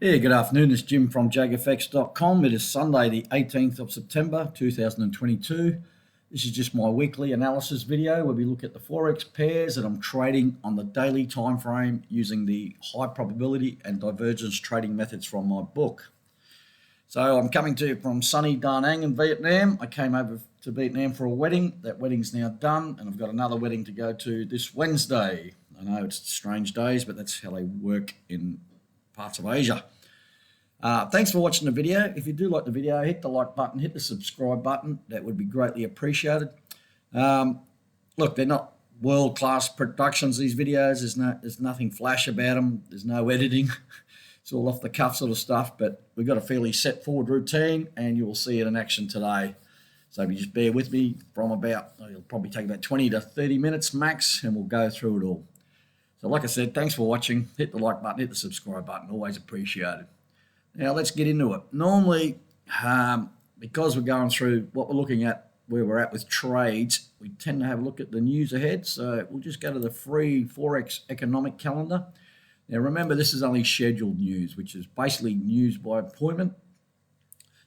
Yeah, good afternoon. It's Jim from JAGfx.com. It is Sunday, the 18th of September, 2022. This is just my weekly analysis video where we look at the Forex pairs that I'm trading on the daily time frame using the high probability and divergence trading methods from my book. So I'm coming to you from sunny Da Nang in Vietnam. I came over to Vietnam for a wedding. That wedding's now done, and I've got another wedding to go to this Wednesday. I know it's strange days, but that's how they work in parts of Asia. Thanks for watching the video. If you do like the video, hit the like button, hit the subscribe button. That would be greatly appreciated. Look, they're not world-class productions, these videos. There's nothing flash about them. There's no editing. It's all off the cuff sort of stuff, but we've got a fairly set forward routine and you will see it in action today. So if you just bear with me from it'll probably take about 20 to 30 minutes max and we'll go through it all. So like I said, thanks for watching. Hit the like button, hit the subscribe button, always appreciated. Now let's get into it. Normally, because we're going through what we're looking at, where we're at with trades, we tend to have a look at the news ahead. So we'll just go to the free Forex economic calendar. Now remember, this is only scheduled news, which is basically news by appointment.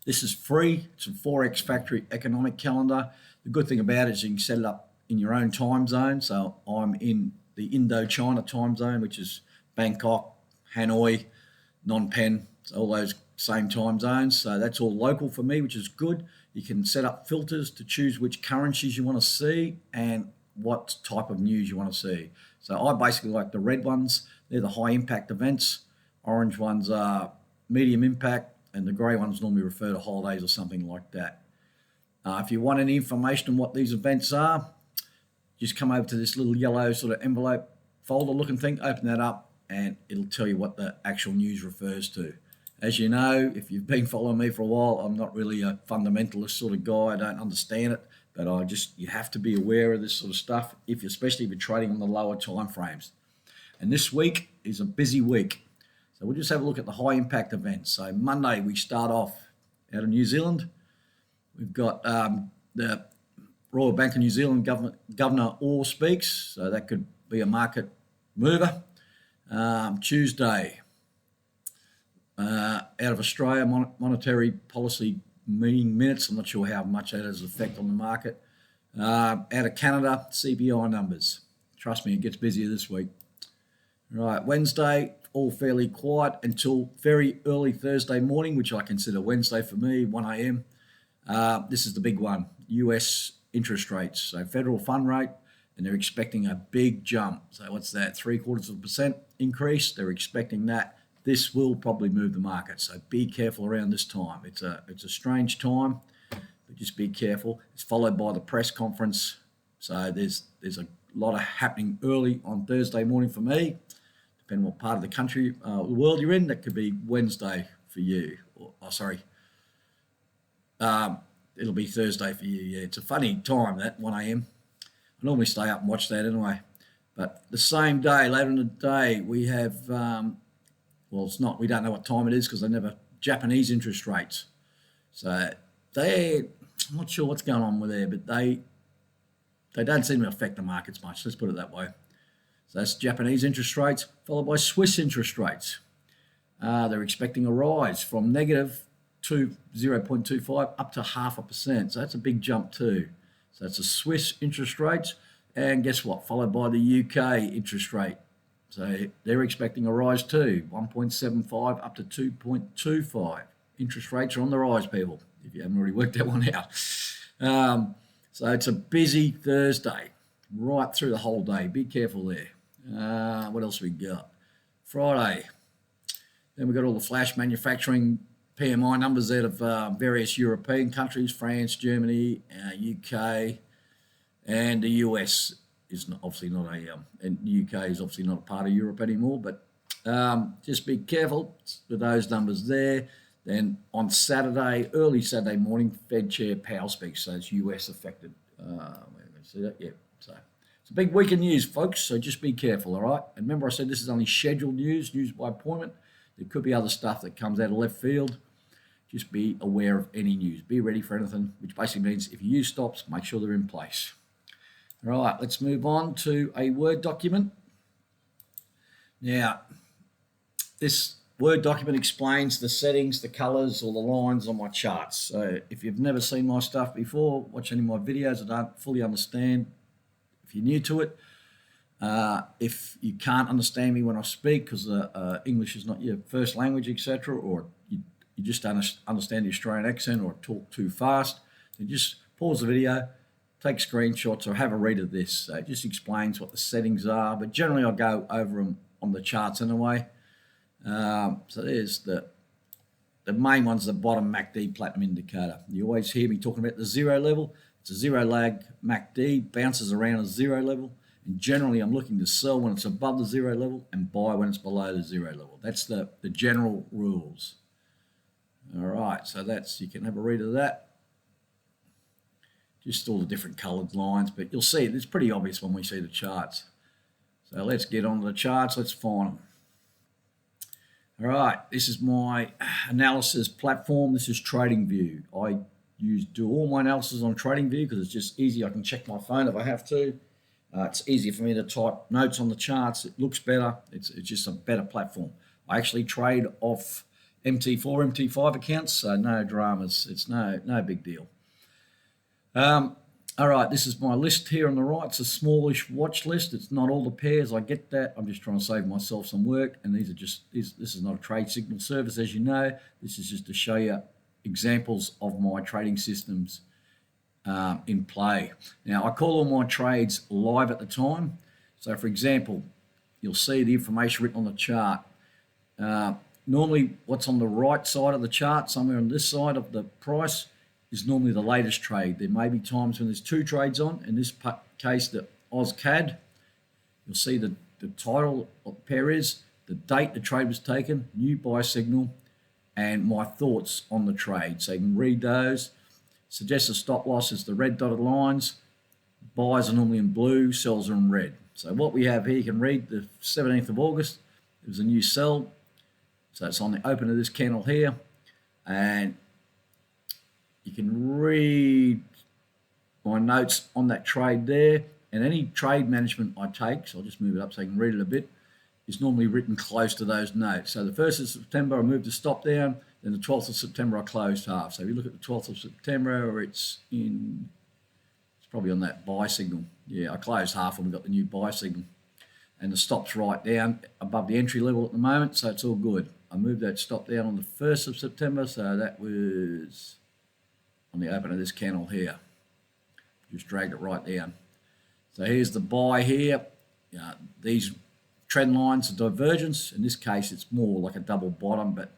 This is free. It's a Forex factory economic calendar. The good thing about it is you can set it up in your own time zone. So I'm in the Indo-China time zone, which is Bangkok, Hanoi, Phnom Penh, all those same time zones. So that's all local for me, which is good. You can set up filters to choose which currencies you want to see and what type of news you want to see. So I basically like the red ones. They're the high impact events. Orange ones are medium impact, and the grey ones normally refer to holidays or something like that. If you want any information on what these events are, just come over to this little yellow sort of envelope folder looking thing, open that up, and it'll tell you what the actual news refers to. As you know, if you've been following me for a while, I'm not really a fundamentalist sort of guy. I don't understand it, but you have to be aware of this sort of stuff, especially if you're trading on the lower time frames. And this week is a busy week. So we'll just have a look at the high impact events. So Monday, we start off out of New Zealand. We've got the Royal Bank of New Zealand Governor Orr speaks. So that could be a market mover. Tuesday, out of Australia, monetary policy meeting minutes. I'm not sure how much that has an effect on the market. Out of Canada, CPI numbers. Trust me, it gets busier this week. Right, Wednesday, all fairly quiet until very early Thursday morning, which I consider Wednesday for me, 1 a.m. This is the big one, US interest rates. So federal fund rate, and they're expecting a big jump. So what's that, 0.75% increase? They're expecting that. This will probably move the market, so be careful around this time. It's a strange time, but just be careful. It's followed by the press conference, so there's a lot of happening early on Thursday morning for me. Depending on what part of the country, the world you're in, that could be Wednesday for you. It'll be Thursday for you. Yeah, it's a funny time, that 1 a.m. I normally stay up and watch that anyway. But the same day, later in the day, we have, it's not, we don't know what time it is because they never, Japanese interest rates. So I'm not sure what's going on with there, but they don't seem to affect the markets much. Let's put it that way. So that's Japanese interest rates, followed by Swiss interest rates. They're expecting a rise from negative to 0.25 up to 0.5%. So that's a big jump too. So that's the Swiss interest rates. And guess what? Followed by the UK interest rate. So they're expecting a rise too, 1.75 up to 2.25. Interest rates are on the rise, people, if you haven't already worked that one out. So it's a busy Thursday, right through the whole day. Be careful there. What else we got? Friday. Then we've got all the flash manufacturing PMI numbers out of various European countries, France, Germany, UK, and the US is obviously not and the UK is obviously not a part of Europe anymore, but just be careful with those numbers there. Then on Saturday, early Saturday morning, Fed Chair Powell speaks, so it's US affected. See that? Yeah. So it's a big week of news, folks, so just be careful, all right? And remember I said this is only scheduled news by appointment. There could be other stuff that comes out of left field. Just be aware of any news. Be ready for anything, which basically means if you use stops, make sure they're in place. All right, let's move on to a Word document. Now, this Word document explains the settings, the colors, or the lines on my charts. So if you've never seen my stuff before, watch any of my videos, I don't fully understand. If you're new to it, if you can't understand me when I speak because English is not your first language, etc., or you just don't understand the Australian accent or talk too fast, then just pause the video, take screenshots, or have a read of this. So it just explains what the settings are, but generally I go over them on the charts anyway. So there's the main one's the bottom MACD platinum indicator. You always hear me talking about the zero level. It's a zero lag MACD, bounces around a zero level. And generally I'm looking to sell when it's above the zero level and buy when it's below the zero level. That's the general rules. All right, so you can have a read of that. Just all the different colored lines, but you'll see it's pretty obvious when we see the charts. So let's get on to the charts, let's find them. All right, this is my analysis platform. This is TradingView. I do all my analysis on TradingView because it's just easy. I can check my phone if I have to. It's easier for me to type notes on the charts. It looks better. It's just a better platform. I actually trade off MT4, MT5 accounts, so no dramas. It's no big deal. All right, this is my list here on the right. It's a smallish watch list. It's not all the pairs. I get that. I'm just trying to save myself some work. And this is not a trade signal service, as you know. This is just to show you examples of my trading systems in play. Now, I call all my trades live at the time. So, for example, you'll see the information written on the chart. Normally, what's on the right side of the chart, somewhere on this side of the price, is normally the latest trade. There may be times when there's two trades on. In this case, the AusCAD, you'll see the title of the pair is, the date the trade was taken, new buy signal, and my thoughts on the trade. So you can read those. Suggested stop loss is the red dotted lines. Buys are normally in blue, sells are in red. So what we have here, you can read the 17th of August. It was a new sell. So it's on the open of this candle here. And you can read my notes on that trade there, and any trade management I take, so I'll just move it up so you can read it a bit, is normally written close to those notes. So the 1st of September I moved the stop down, then the 12th of September I closed half. So if you look at the 12th of September, it's probably on that buy signal. Yeah, I closed half and we got the new buy signal. And the stop's right down above the entry level at the moment, so it's all good. I moved that stop down on the 1st of September, so that was on the open of this candle here. Just dragged it right down. So here's the buy here. These trend lines are divergence. In this case, it's more like a double bottom, but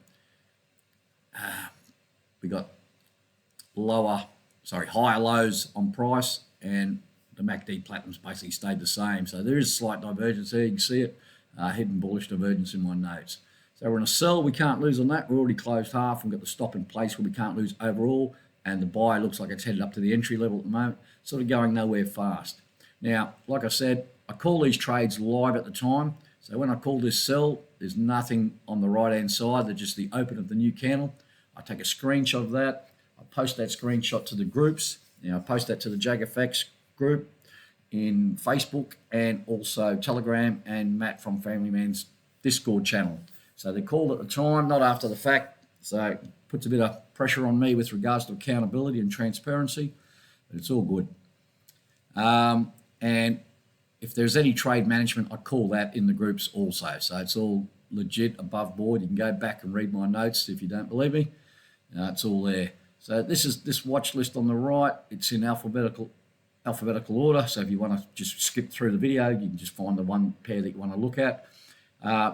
we got higher lows on price, and the MACD platinum's basically stayed the same. So there is slight divergence there. You can see it. Hidden bullish divergence in my notes. So we're in a sell. We can't lose on that. We're already closed half and got the stop in place where we can't lose overall. And the buy looks like it's headed up to the entry level at the moment, sort of going nowhere fast. Now, like I said, I call these trades live at the time. So when I call this sell, there's nothing on the right-hand side. They're just the open of the new candle. I take a screenshot of that. I post that screenshot to the groups. Now, I post that to the JAGfx group in Facebook and also Telegram and Matt from Family Man's Discord channel. So they're called at the time, not after the fact. So it puts a bit of pressure on me with regards to accountability and transparency, but it's all good. And if there's any trade management, I call that in the groups also. So it's all legit, above board. You can go back and read my notes if you don't believe me. It's all there. So this watch list on the right. It's in alphabetical order. So if you want to just skip through the video, you can just find the one pair that you want to look at.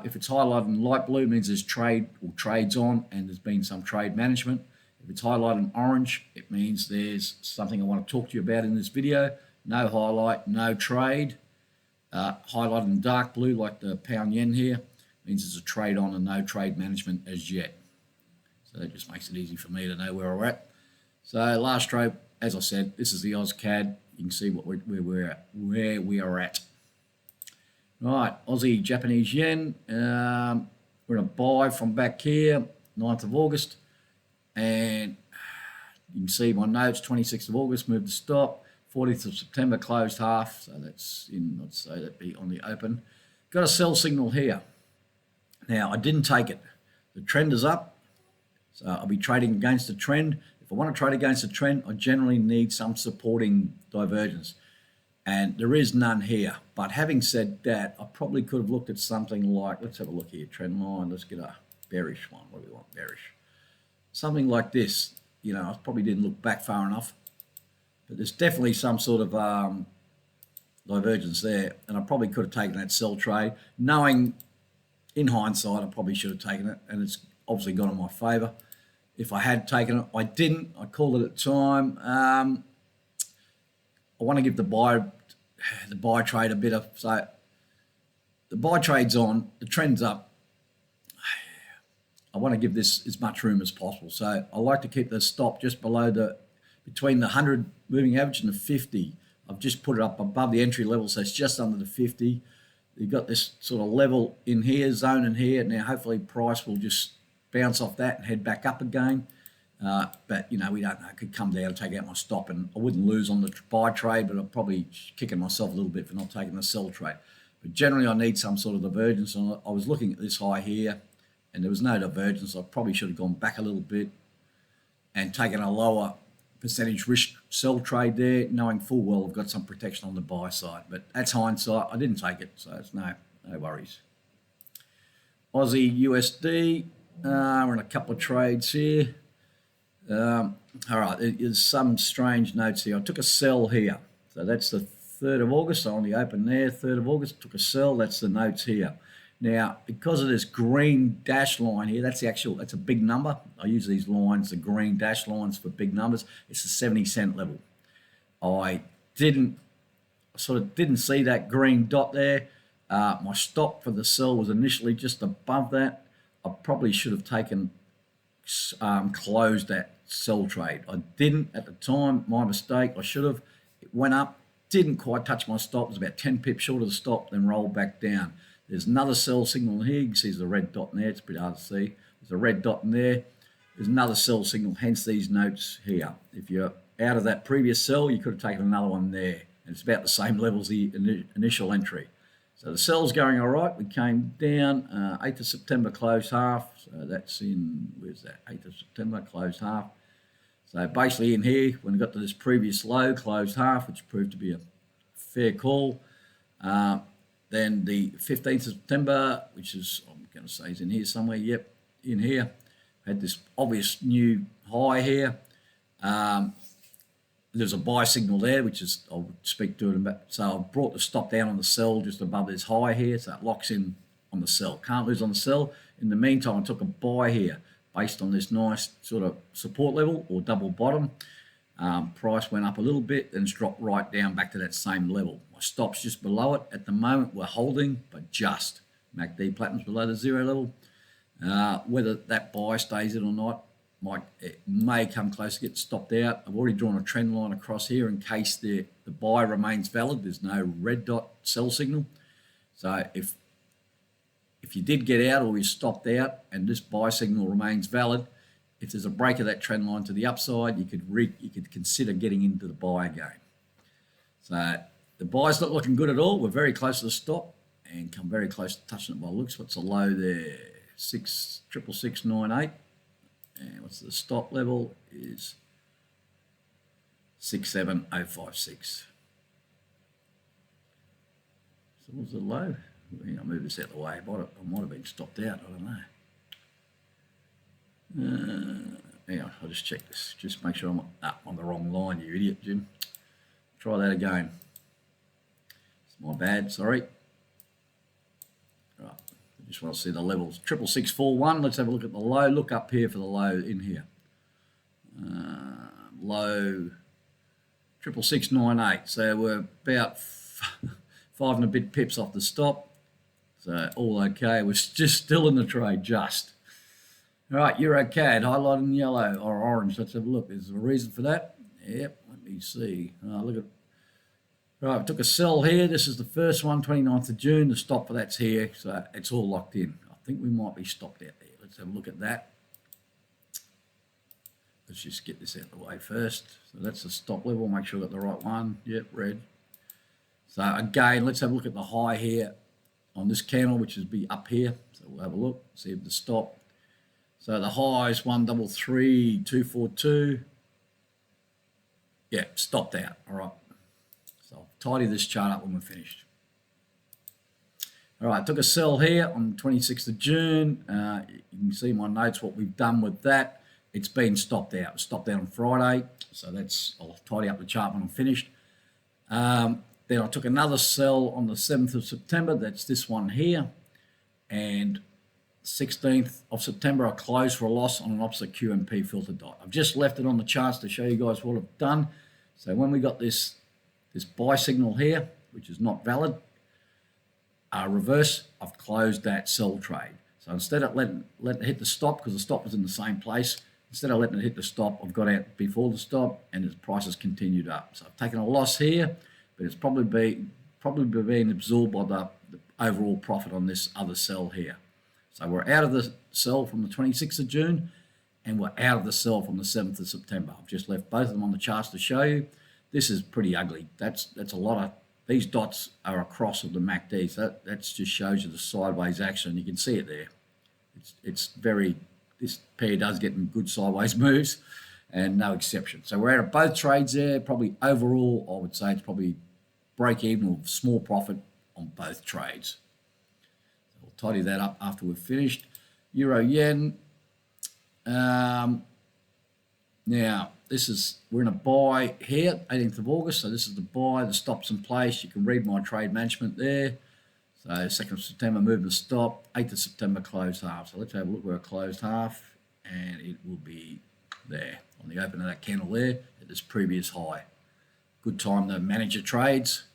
If it's highlighted in light blue, it means there's trade or trades on and there's been some trade management. If it's highlighted in orange, it means there's something I want to talk to you about in this video. No highlight, no trade. Highlighted in dark blue, like the pound yen here, means there's a trade on and no trade management as yet. So that just makes it easy for me to know where we're at. So last trade, as I said, this is the AusCAD. You can see where we are at. Right, Aussie Japanese yen. We're in a buy from back here, 9th of August. And you can see my notes, 26th of August, moved to stop. 40th of September, closed half. So that's in, let's say that'd be on the open. Got a sell signal here. Now, I didn't take it. The trend is up, so I'll be trading against the trend. If I want to trade against the trend, I generally need some supporting divergence, and there is none here. But having said that, I probably could have looked at something like, let's have a look here, trend line. Let's get a bearish one. What do we want? Bearish. Something like this. You know, I probably didn't look back far enough, but there's definitely some sort of divergence there, and I probably could have taken that sell trade, knowing in hindsight I probably should have taken it, and it's obviously gone in my favor. If I had taken it, I didn't. I called it at the time. I want to give the buy trade a bit of, so the buy trade's on, the trend's up. I want to give this as much room as possible, so I like to keep the stop just below between the 100 moving average and the 50. I've just put it up above the entry level, so it's just under the 50. You've got this sort of level in here, zone in here. Now, hopefully price will just bounce off that and head back up again. But, you know, we don't know. It could come down and take out my stop, and I wouldn't lose on the buy trade, but I'm probably kicking myself a little bit for not taking the sell trade. But generally, I need some sort of divergence. And I was looking at this high here, and there was no divergence. I probably should have gone back a little bit and taken a lower percentage risk sell trade there, knowing full well I've got some protection on the buy side. But that's hindsight. I didn't take it, so it's no worries. Aussie USD, we're in a couple of trades here. All right, there's some strange notes here. I took a sell here, so that's the 3rd of August. I only opened there, 3rd of August, took a sell. That's the notes here. Now, because of this green dash line here, that's a big number. I use these lines, the green dash lines, for big numbers. It's the 70-cent level. I sort of didn't see that green dot there. My stop for the sell was initially just above that. I probably should have closed that sell trade. I didn't at the time, my mistake. I should have. It went up, didn't quite touch my stop. It was about 10 pips short of the stop, then rolled back down. There's another sell signal here. You can see there's a red dot in there. It's pretty hard to see. There's a red dot in there. There's another sell signal, hence these notes here. If you're out of that previous sell, you could have taken another one there. And it's about the same level as the initial entry. So the sell's going all right. We came down, 8th of September, closed half. So that's in, where's that? 8th of September, closed half. So basically in here, when we got to this previous low, closed half, which proved to be a fair call. Then the 15th of September, which is, I'm going to say is in here somewhere. Yep, in here. Had this obvious new high here. There's a buy signal there, which is, I'll speak to it about. So I brought the stop down on the sell just above this high here. So it locks in on the sell. Can't lose on the sell. In the meantime, I took a buy here based on this nice sort of support level or double bottom. Price went up a little bit, then it's dropped right down back to that same level. My stop's just below it. At the moment, we're holding, but just. MACD Platinum's below the 0 level. Whether that buy stays in or not, it may come close to getting stopped out. I've already drawn a trend line across here in case the buy remains valid. There's no red dot sell signal. So if you did get out or you stopped out and this buy signal remains valid, if there's a break of that trend line to the upside, you could consider getting into the buy again. So the buy's not looking good at all. We're very close to the stop and come very close to touching it by looks. What's the low there? 66698. And what's the stop level is 67056. So what's the low? I'll move this out of the way. I might have been stopped out. I don't know. Anyway, I'll just check this. Just make sure I'm on the wrong line, you idiot, Jim. Try that again. It's my bad, sorry. Right, I just want to see the levels. 66641, let's have a look at the low. Look up here for the low in here. Low 66698. So we're about 5 and a bit pips off the stop. So all okay. We're just still in the trade, just. All right, Euro CAD, highlighted in yellow or orange. Let's have a look. Is there a reason for that? Yep, let me see. Look at. Right, I took a sell here. This is the first one, 29th of June. The stop for that's here, so it's all locked in. I think we might be stopped out there. Let's have a look at that. Let's just get this out of the way first. So that's the stop level. Make sure I got the right one. Yep, red. So again, let's have a look at the high here on this candle, which is be up here. So we'll have a look, see if the stop So the high is 133,242. Yeah, stopped out. All right. So I'll tidy this chart up when we're finished. All right, took a sell here on the 26th of June. You can see my notes, what we've done with that. It's been stopped out. Stopped out on Friday. So I'll tidy up the chart when I'm finished. Then I took another sell on the 7th of September. That's this one here. And 16th of September, I closed for a loss on an opposite QMP filter dot. I've just left it on the charts to show you guys what I've done. So when we got this buy signal here, which is not valid, reverse, I've closed that sell trade. So instead of letting it hit the stop, because the stop was in the same place, instead of letting it hit the stop, I've got out before the stop, and the price has continued up. So I've taken a loss here, but it's probably being absorbed by the overall profit on this other sell here. So we're out of the sell from the 26th of June, and we're out of the sell from the 7th of September. I've just left both of them on the charts to show you. This is pretty ugly. That's a lot of, these dots are across of the MACDs. That just shows you the sideways action. You can see it there. It's very, this pair does get good sideways moves, and no exception. So we're out of both trades there. Probably overall, I would say it's probably break even or small profit on both trades. We'll tidy that up after we've finished. Euro yen. Now we're in a buy here, 18th of August. So this is the buy. The stop's in place. You can read my trade management there. So 2nd of September, moving the stop. 8th of September, closed half. So let's have a look where I closed half, and it will be there on the open of that candle there at this previous high. Good time to manage your trades.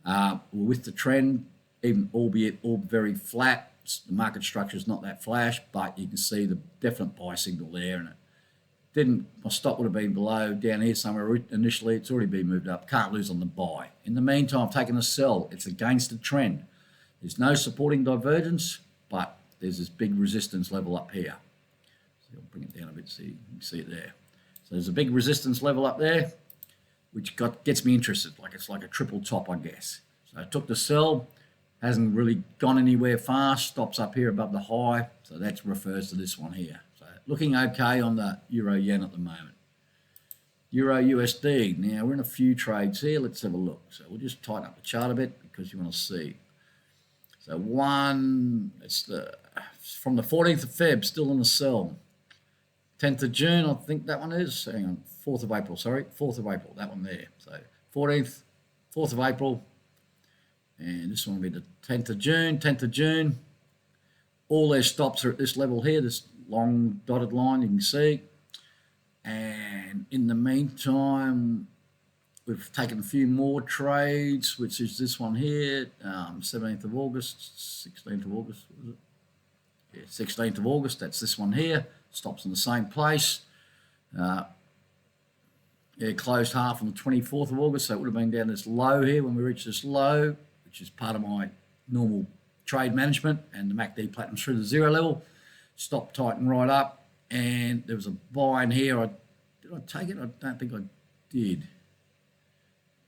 We're with the trend, even albeit all very flat. The market structure is not that flash, but you can see the definite buy signal there, and my stop would have been below down here somewhere initially. It's already been moved up. Can't lose on the buy. In the meantime, I've taken a sell. It's against the trend. There's no supporting divergence, but there's this big resistance level up here. So I'll bring it down a bit so you can see it there. So there's a big resistance level up there, which gets me interested. It's like a triple top, I guess. So I took the sell. Hasn't really gone anywhere fast. Stops up here above the high. So that refers to this one here. So looking okay on the Euro Yen at the moment. Euro USD. Now we're in a few trades here. Let's have a look. So we'll just tighten up the chart a bit because you want to see. So it's from the 14th of Feb, still in the sell. 10th of June, I think that one is. Hang on, 4th of April, sorry. 4th of April, that one there. So 4th of April. And this one will be the 10th of June, 10th of June. All their stops are at this level here, this long dotted line you can see. And in the meantime, we've taken a few more trades, which is this one here, 17th of August, 16th of August, was it? Yeah, 16th of August, that's this one here. Stops in the same place. Closed half on the 24th of August, so it would have been down this low here when we reached this low, which is part of my normal trade management, and the MACD platinum's through the zero level. Stop tighten right up, and there was a buy in here. Did I take it? I don't think I did.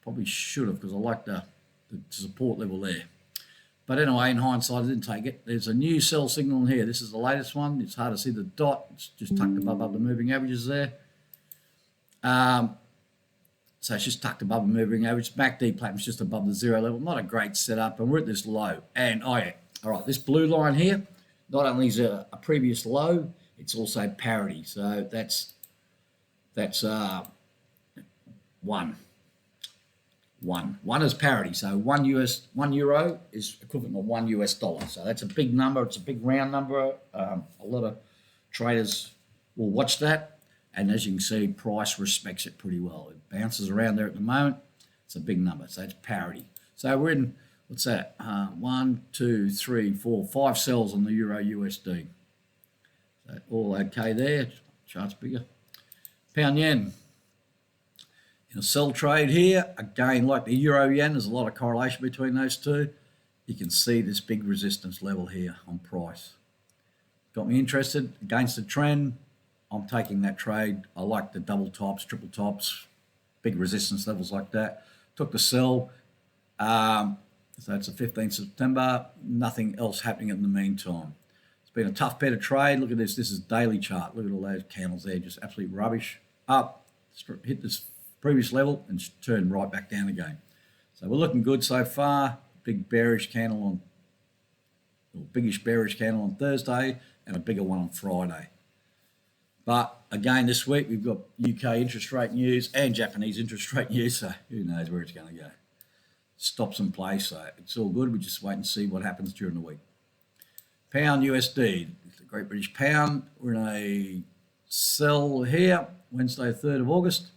Probably should have, because I like the support level there. But anyway, in hindsight, I didn't take it. There's a new sell signal in here. This is the latest one. It's hard to see the dot. It's just tucked above the moving averages there. So it's just tucked above the moving average. MACD platinum's just above the zero level. Not a great setup, and we're at this low. And all right, this blue line here, not only is a previous low, it's also parity. So that's one. One is parity. So $1 is equivalent to $1. So that's a big number. It's a big round number. A lot of traders will watch that. And as you can see, price respects it pretty well. It bounces around there at the moment. It's a big number. So it's parity. So we're in, what's that? 1, 2, 3, 4, 5 sells on the Euro USD. So all okay there. Chart's bigger. Pound yen. In a sell trade here, again, like the Euro yen, there's a lot of correlation between those two. You can see this big resistance level here on price. Got me interested against the trend. I'm taking that trade. I like the double tops, triple tops, big resistance levels like that. Took the sell. So it's the 15th of September. Nothing else happening in the meantime. It's been a tough pair to trade. Look at this. This is daily chart. Look at all those candles there, just absolute rubbish. Up, hit this previous level and turned right back down again. So we're looking good so far. Big bearish candle on, or biggish bearish candle on Thursday, and a bigger one on Friday. But again, this week we've got UK interest rate news and Japanese interest rate news, so who knows where it's going to go. Stops in place, so it's all good. We just wait and see what happens during the week. Pound USD, the Great British Pound. We're in a sell here, Wednesday, 3rd of August.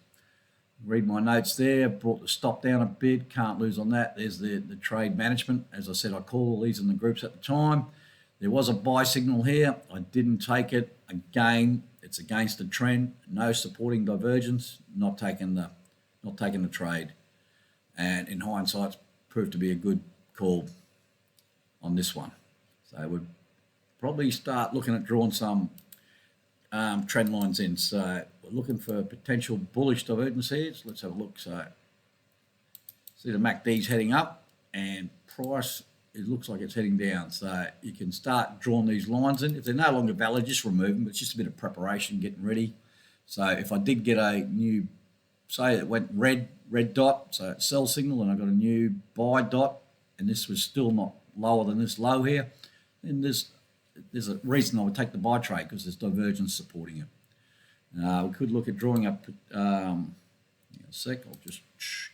Read my notes there. Brought the stop down a bit. Can't lose on that. There's the trade management. As I said, I called all these in the groups at the time. There was a buy signal here. I didn't take it. Again, it's against the trend. No supporting divergence. Not taking the trade. And in hindsight, it's proved to be a good call on this one. So we'd probably start looking at drawing some trend lines in. So we're looking for potential bullish divergence here. So let's have a look. So see the MACD's heading up and price, it looks like it's heading down. So you can start drawing these lines in. If they're no longer valid, just remove them. It's just a bit of preparation, getting ready. So if I did get a new, say it went red dot, so it's sell signal, and I got a new buy dot, and this was still not lower than this low here, then there's a reason I would take the buy trade, because there's divergence supporting it. We could look at drawing up, a sec, I'll just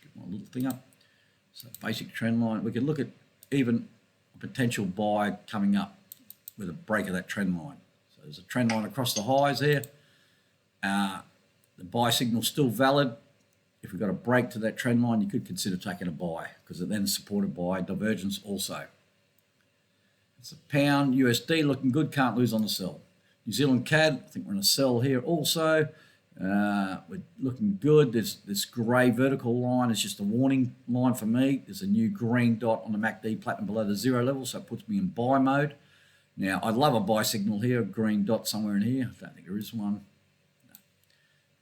get my little thing up. So basic trend line, we could look at even a potential buy coming up with a break of that trend line. So there's a trend line across the highs here. The buy signal's still valid. If we've got a break to that trend line, you could consider taking a buy, because it then supported by divergence also. It's a pound USD looking good, can't lose on the sell. New Zealand CAD, I think we're in a sell here also. We're looking good. There's this grey vertical line. It's just a warning line for me. There's a new green dot on the MACD platinum below the 0 level, so it puts me in buy mode. Now, I'd love a buy signal here, a green dot somewhere in here. I don't think there is one.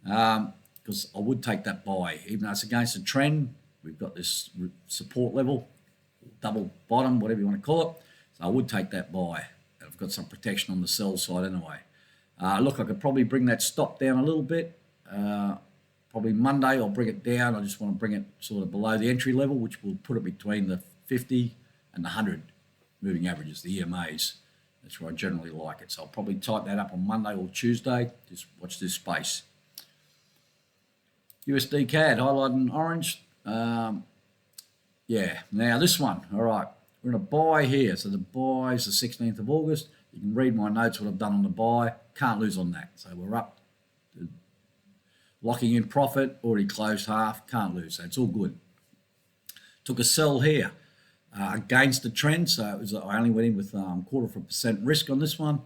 No. Because I would take that buy. Even though it's against the trend, we've got this support level, double bottom, whatever you want to call it. So I would take that buy. I've got some protection on the sell side anyway. Look, I could probably bring that stop down a little bit. Probably Monday I'll bring it down. I just want to bring it sort of below the entry level, which will put it between the 50 and the 100 moving averages, the EMAs. That's where I generally like it. So I'll probably type that up on Monday or Tuesday. Just watch this space. USD CAD highlighted in orange. Yeah, now this one, all right, we're in a buy here. So the buy is the 16th of August. You can read my notes, what I've done on the buy. Can't lose on that. So we're up, locking in profit, already closed half, can't lose. So it's all good. Took a sell here against the trend. So it was, I only went in with 0.25% risk on this one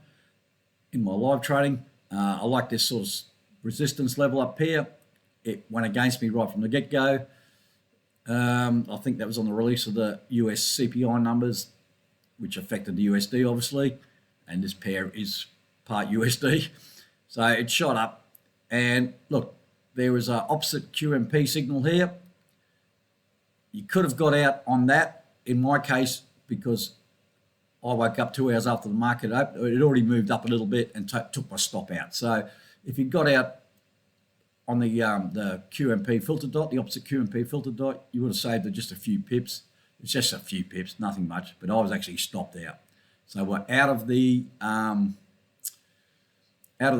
in my live trading. I like this sort of resistance level up here. It went against me right from the get-go. I think that was on the release of the US CPI numbers, which affected the USD, obviously. And this pair is part USD. So it shot up. And look, there was an opposite QMP signal here. You could have got out on that, in my case, because I woke up 2 hours after the market opened. It already moved up a little bit and took my stop out. So if you got out on the QMP filter dot, the opposite QMP filter dot, you would have saved just a few pips. It's just a few pips, nothing much, but I was actually stopped out. So we're out of the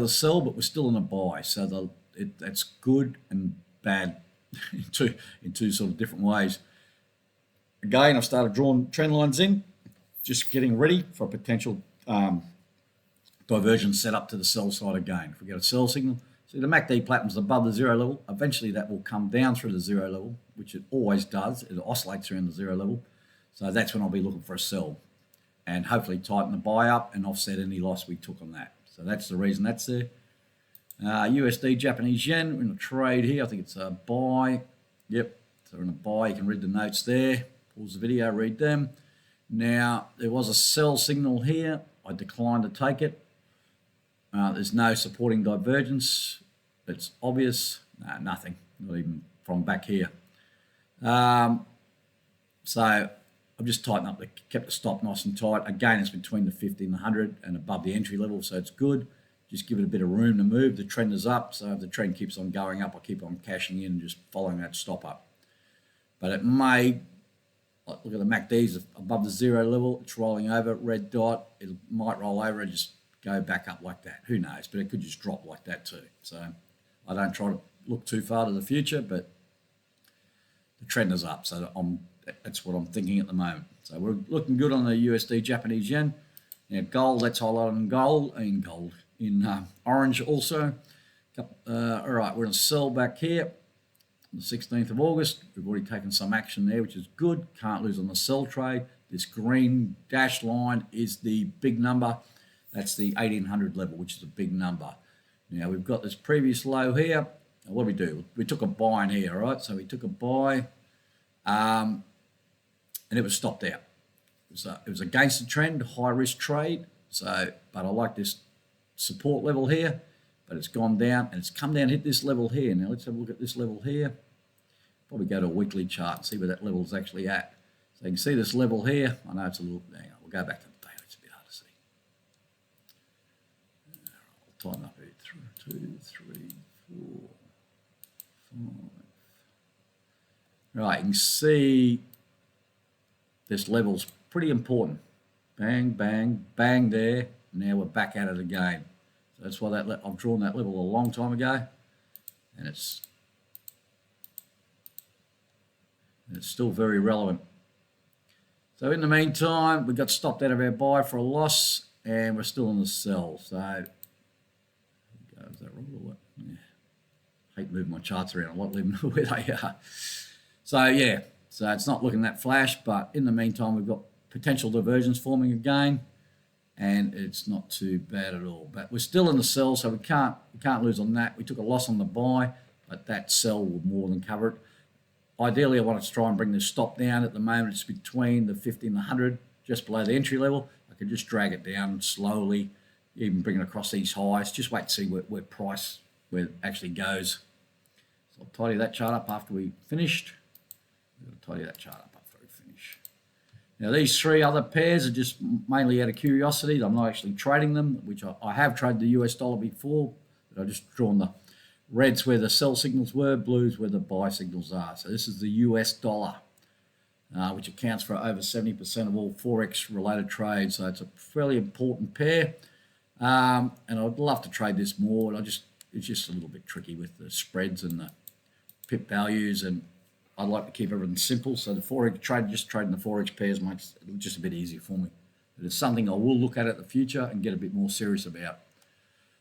sell, but we're still in a buy. So that's good and bad in two sort of different ways. Again, I've started drawing trend lines in, just getting ready for a potential diversion set up to the sell side again. If we get a sell signal, see the MACD platinum's above the 0 level. Eventually that will come down through the 0 level, which it always does. It oscillates around the 0 level. So that's when I'll be looking for a sell and hopefully tighten the buy up and offset any loss we took on that. So that's the reason that's there. USD Japanese yen, we're in a trade here. I think it's a buy. Yep, so we're in a buy. You can read the notes there. Pause the video, read them. Now, there was a sell signal here. I declined to take it. There's no supporting divergence. It's obvious. No, nothing, not even from back here. So I've just tightened up, kept the stop nice and tight. Again, it's between the 50 and the 100 and above the entry level, so it's good. Just give it a bit of room to move. The trend is up, so if the trend keeps on going up, I keep on cashing in and just following that stop up. But it may, look at the MACD's above the 0 level, it's rolling over, red dot, it might roll over and just go back up like that. Who knows, but it could just drop like that too. So I don't try to look too far to the future, but the trend is up, so that's what I'm thinking at the moment. So we're looking good on the USD Japanese yen. Now gold, let's highlight on gold, in orange also. All right, we're going to sell back here on the 16th of August. We've already taken some action there, which is good. Can't lose on the sell trade. This green dashed line is the big number. That's the 1800 level, which is a big number. Now we've got this previous low here. What did we do? We took a buy in here, right? So we took a buy, and it was stopped out. It was against the trend, high risk trade. So, but I like this support level here, but it's gone down and it's come down, hit this level here. Now let's have a look at this level here. Probably go to a weekly chart and see where that level is actually at. So you can see this level here. I know it's a little, hang on, we'll go back to the day. It's a bit hard to see. I'll tighten up here. 2, 3, 4, 5. Right, you can see this level's pretty important. Bang, bang, bang there. Now we're back at it again. So that's why I've drawn that level a long time ago, and it's still very relevant. So in the meantime, we got stopped out of our buy for a loss, and we're still in the sell. So is that wrong or what? Yeah. Hate moving my charts around. I like leaving them where they are. So yeah, so it's not looking that flash, but in the meantime, we've got potential divergence forming again, and it's not too bad at all. But we're still in the sell, so we can't lose on that. We took a loss on the buy, but that sell will more than cover it. Ideally, I want to try and bring this stop down. At the moment, it's between the 50 and the 100, just below the entry level. I could just drag it down slowly, even bring it across these highs. Just wait to see where it actually goes. So I'll tidy that chart up after we finished. I'll tidy that chart up after we finish. Now, these three other pairs are just mainly out of curiosity. I'm not actually trading them, which I have traded the US dollar before, but I've just drawn the reds where the sell signals were, blues where the buy signals are. So this is the US dollar, which accounts for over 70% of all Forex related trades. So it's a fairly important pair. And I'd love to trade this more. It's just a little bit tricky with the spreads and the pip values, and I'd like to keep everything simple. So the Forex trade, just trading the Forex pairs makes it just a bit easier for me. But it's something I will look at the future and get a bit more serious about,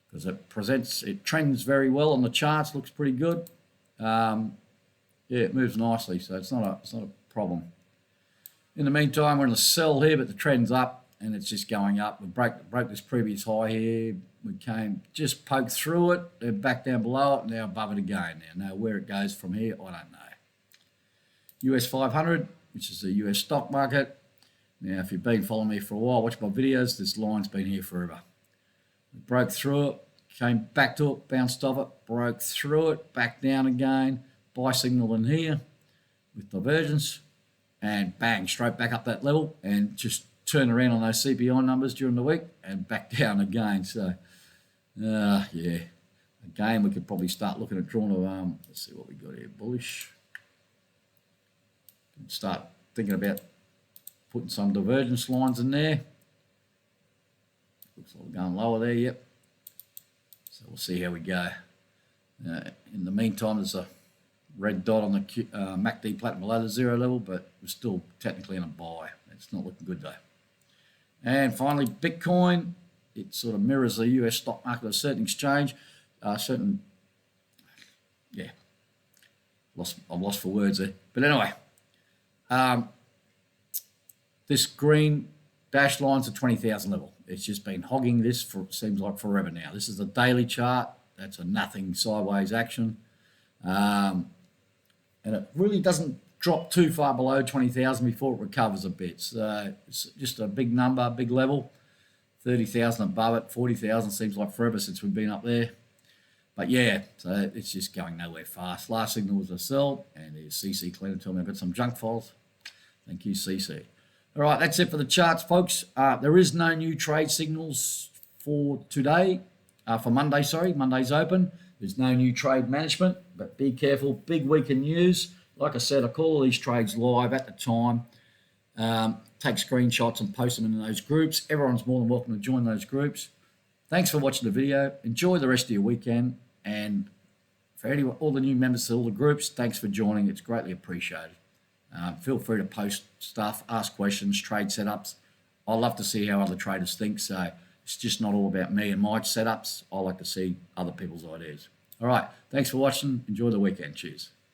because it trends very well on the charts, looks pretty good. Yeah, it moves nicely, so it's not a problem. In the meantime, we're in the sell here, but the trend's up and it's just going up. We broke this previous high here. We just poked through it, then back down below it, now above it again. Now where it goes from here, I don't know. US 500, which is the US stock market. Now, if you've been following me for a while, watch my videos, this line's been here forever. We broke through it, came back to it, bounced off it, broke through it, back down again, buy signal in here with divergence, and bang, straight back up that level, and just turn around on those CPI numbers during the week and back down again. So, yeah, again, we could probably start looking at drawing a, let's see what we got here, bullish. Start thinking about putting some divergence lines in there. Looks like we're going lower there, yep. So we'll see how we go. In the meantime, there's a red dot on the MACD pattern below the 0 level, but we're still technically in a buy. It's not looking good though. And finally, Bitcoin. It sort of mirrors the US stock market, a certain exchange, I'm lost for words there. But anyway, this green dashed line's at 20,000 level. It's just been hogging this for, seems like, forever now. This is the daily chart. That's a nothing sideways action. And it really doesn't drop too far below 20,000 before it recovers a bit. So it's just a big number, big level. 30,000 above it, 40,000 seems like forever since we've been up there. But yeah, so it's just going nowhere fast. Last signal was a sell, and there's CC Cleaner telling me I've got some junk files. Thank you, CC. All right, that's it for the charts, folks. There is no new trade signals for today, for Monday, sorry. Monday's open. There's no new trade management, but be careful. Big week in news. Like I said, I call all these trades live at the time. Take screenshots and post them in those groups. Everyone's more than welcome to join those groups. Thanks for watching the video. Enjoy the rest of your weekend. And for all the new members to all the groups, thanks for joining. It's greatly appreciated. Feel free to post stuff, ask questions, trade setups. I love to see how other traders think. So it's just not all about me and my setups. I like to see other people's ideas. All right. Thanks for watching. Enjoy the weekend. Cheers.